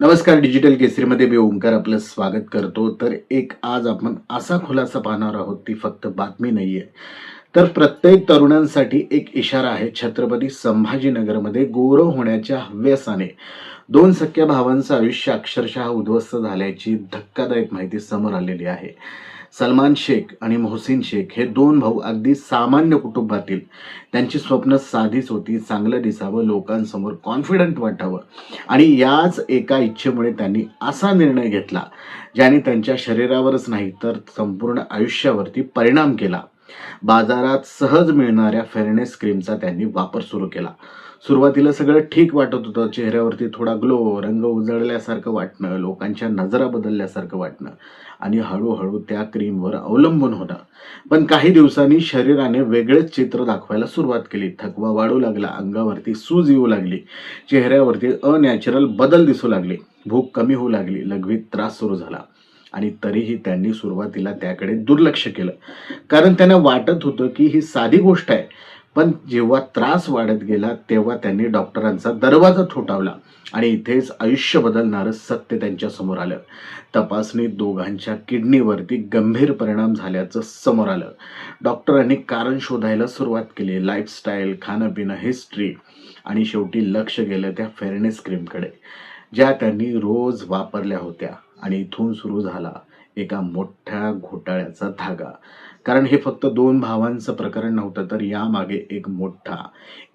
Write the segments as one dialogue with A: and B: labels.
A: नमस्कार. डिजिटल केसरीमध्ये मी ओंकार आपलं स्वागत करतो. तर आज आपण असा खुलासा पाहणार आहोत, ती फक्त बातमी नाहीये. तर प्रत्येक तरुणांसाठी एक इशारा आहे. छत्रपती संभाजीनगरमध्ये गौरव होण्याच्या हव्यासाने दोन सख्या भावांचं आयुष्य अक्षरशः उद्ध्वस्त झाल्याची धक्कादायक माहिती समोर आलेली आहे. सलमान शेख आणि मोहसिन शेख हे दोन भाऊ अगदी सामान्य कुटुंबातील. त्यांची स्वप्न साधीच होती, चांगलं दिसावं, लोकांसमोर कॉन्फिडंट वाटावं. आणि याच एका इच्छेमुळे त्यांनी असा निर्णय घेतला, ज्याने त्यांच्या शरीरावरच नाही तर संपूर्ण आयुष्यावरती परिणाम केला. बाजारात सहज मिळणाऱ्या फेअरनेस क्रीमचा त्यांनी वापर सुरू केला. सुरुवातीला सगळं ठीक वाटत होतं. चेहऱ्यावरती थोडा ग्लो, रंग उजळल्यासारखं वाटणं, लोकांच्या नजरा बदलल्यासारखं वाटणं आणि हळूहळू त्या क्रीमवर अवलंबून होणं. पण काही दिवसांनी शरीराने वेगळेच चित्र दाखवायला सुरुवात केली. थकवा वाढू लागला, अंगावरती सूज येऊ लागली, चेहऱ्यावरती अनॅचरल बदल दिसू लागले, भूक कमी होऊ लागली, लघवीत त्रास सुरू झाला. आणि तरीही त्यांनी सुरुवातीला त्याकडे दुर्लक्ष केलं, कारण त्यांना वाटत होतं की ही साधी गोष्ट आहे. पण जेव्हा त्रास वाढत गेला तेव्हा त्यांनी डॉक्टरांचा दरवाजा ठोठावला आणि इथेच आयुष्य बदलणारं सत्य त्यांच्या समोर आलं. तपासणीत दोघांच्या किडनीवरती गंभीर परिणाम झाल्याचं समोर आलं. डॉक्टरांनी कारण शोधायला सुरुवात केली. लाईफस्टाईल, खाणंपिणं, हिस्ट्री आणि शेवटी लक्ष गेलं त्या फेअरनेस क्रीमकडे, ज्या त्यांनी रोज वापरल्या होत्या. आणि इथून सुरू झाला एका मोठ्या घोटाळ्याचा धागा. कारण हे फक्त दोन भावांचं प्रकरण नव्हतं, तर यामागे एक मोठा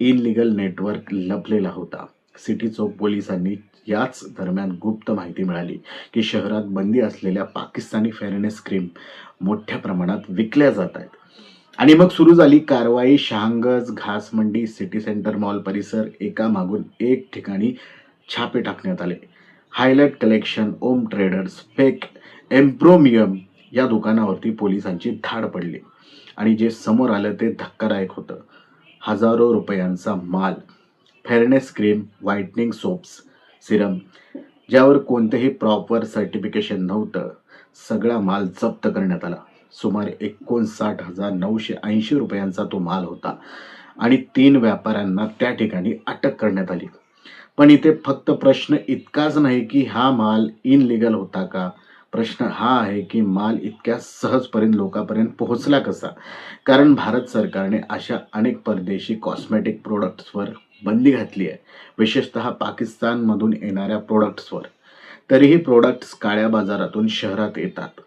A: इनलिगल नेटवर्क लपलेला होता. सिटी चौक पोलिसांनी याच दरम्यान गुप्त माहिती मिळाली की शहरात बंदी असलेल्या पाकिस्तानी फेअरनेस क्रीम मोठ्या प्रमाणात विकल्या जात आहेत. आणि मग सुरू झाली कारवाई. Shahganj, Ghasmandi, city centre mall परिसर, एका मागून एक ठिकाणी छापे टाकण्यात आले. हायलाइट कलेक्शन, ओम ट्रेडर्स, फेक एम्प्रोमियम या दुकानावरती पोलिसांची धाड पडली. आणि जे समोर आलं ते धक्कादायक होतं. हजारो रुपयांचा माल, fairness cream, whitening soaps, Serum, ज्यावर कोणतेही प्रॉपर सर्टिफिकेशन नव्हतं, सगळा माल जप्त करण्यात आला. सुमारे 59,980 रुपयांचा तो माल होता आणि 3 व्यापाऱ्यांना त्या ठिकाणी अटक करण्यात आली. पण इथे फक्त प्रश्न इतकाच नाही की हा माल इनलिगल होता का. प्रश्न हा आहे की माल इतक्या सहजपर्यंत लोकांपर्यंत पोहोचला कसा. कारण भारत सरकारने अशा अनेक परदेशी कॉस्मेटिक प्रोडक्ट्सवर बंदी घातली आहे, विशेषतः पाकिस्तानमधून येणाऱ्या प्रोडक्ट्सवर. तरीही प्रोडक्ट्स काळ्या बाजारातून शहरात येतात.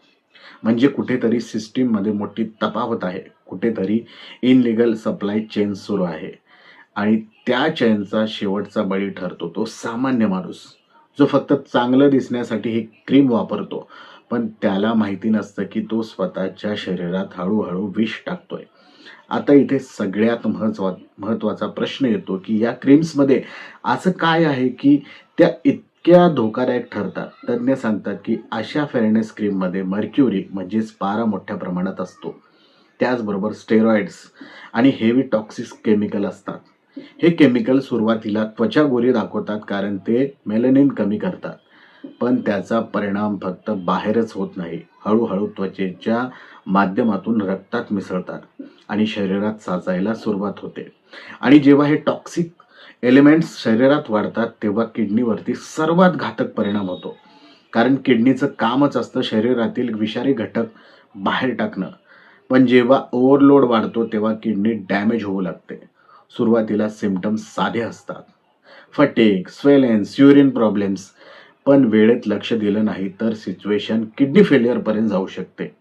A: म्हणजे कुठेतरी सिस्टीममध्ये मोठी तफावत आहे, कुठेतरी इनलिगल सप्लाय चेन सुरू आहे. आणि त्या चेनचा शेवटचा बळी ठरतो तो सामान्य माणूस, जो फक्त चांगलं दिसण्यासाठी ही क्रीम वापरतो. पण त्याला माहिती नसतं की तो स्वतःच्या शरीरात हळूहळू विष टाकतोय. आता इथे सगळ्यात महत्वाचा प्रश्न येतो की या क्रीम्समध्ये असं काय आहे की त्या इतक्या धोकादायक ठरतात. तज्ज्ञ सांगतात की अशा फेअरनेस क्रीममध्ये मर्क्युरी म्हणजेच पारा मोठ्या प्रमाणात असतो. त्याचबरोबर स्टेरॉइड्स आणि हेवी टॉक्सिक केमिकल असतात. हे केमिकल सुरुवातीला त्वचा गोरी दाखवतात, कारण ते मेलनिन कमी करतात. पण त्याचा परिणाम फक्त बाहेरच होत नाही, हळूहळू त्वचेच्या माध्यमातून रक्तात मिसळतात आणि शरीरात साचायला सुरुवात होते. आणि जेव्हा हे टॉक्सिक एलिमेंट्स शरीरात वाढतात तेव्हा किडनीवरती सर्वात घातक परिणाम होतो. कारण किडनीचं कामच असतं शरीरातील विषारी घटक बाहेर टाकणं. पण जेव्हा ओव्हरलोड वाढतो तेव्हा किडनी डॅमेज होऊ लागते. सुरुवातीला सिम्पटम्स साधे असतात, फटीग, स्वेलेन्स, युरिन प्रॉब्लेम्स. पण वेळेत लक्ष दिलं नाही तर सिच्युएशन किडनी फेलियरपर्यंत जाऊ शकते.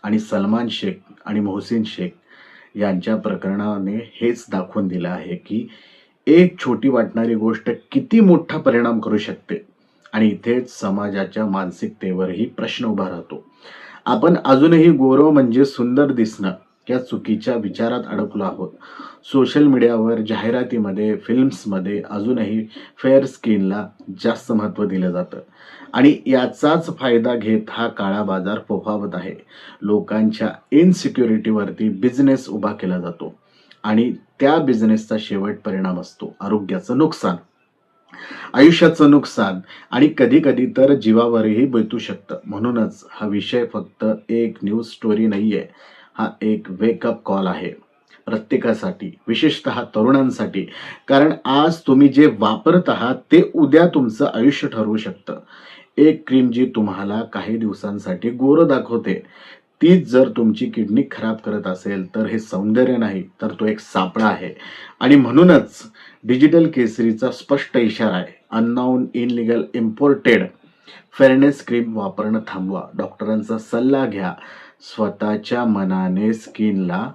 A: आणि सलमान शेख आणि मोहसिन शेख यांच्या प्रकरणाने हेच दाखवून दिलं आहे की एक छोटी वाटणारी गोष्ट किती मोठा परिणाम करू शकते. आणि इथेच समाजाच्या मानसिकतेवरही प्रश्न उभा राहतो. आपण अजूनही गौरव म्हणजे सुंदर दिसणं या चुकीच्या विचारात अडकलो आहोत. सोशल मीडियावर, जाहिरातीमध्ये, फिल्म्समध्ये अजूनही फेअर स्किनला जास्त महत्त्व दिलं जातं. आणि याचाच फायदा घेत हा काळा बाजार फोफावत आहे. लोकांच्या इनसिक्युरिटीवरती बिझनेस उभा केला जातो आणि त्या बिझनेसचा शेवट परिणाम असतो आरोग्याचं नुकसान, आयुष्याचं नुकसान आणि कधी कधी तर जीवावरही बेतू शकतं. म्हणूनच हा विषय फक्त एक न्यूज स्टोरी नाहीये, हा एक वेकअप कॉल आहे. प्रत्येकासाठी, विशेषतः तरुणांसाठी. कारण आज तुम्ही जे वापरत आहात ते उद्या तुमचं आयुष्य ठरवू शकतं. एक क्रीम जी तुम्हाला काही दिवसांसाठी गोरं दाखवते, तीच जर तुमची किडनी खराब करत असेल, तर हे सौंदर्य नाही, तर तो एक सापळा आहे. आणि म्हणूनच डिजिटल केसरीचा स्पष्ट इशारा आहे, unknown, illegal, imported fairness cream वापरणं थांबवा. डॉक्टरांचा सल्ला घ्या. स्वतःच्या मनाने स्किनला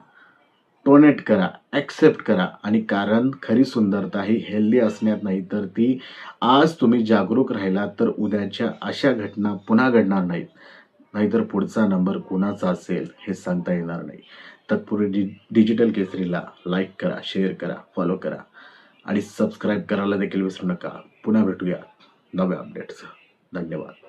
A: टोनेट करा, ॲक्सेप्ट करा. आणि कारण खरी सुंदरता ही हेल्दी असण्यात नाही, तर ती आज तुम्ही जागरूक राहिलात तर उद्याच्या अशा घटना पुन्हा घडणार नाहीत. नाहीतर पुढचा नंबर कुणाचा असेल हे सांगता येणार नाही. तत्पूर्वी डिजिटल केसरीला लाईक करा, शेअर करा, फॉलो करा आणि सबस्क्राईब करायला देखील विसरू नका. पुन्हा भेटूया नव्या अपडेट्ससह. धन्यवाद.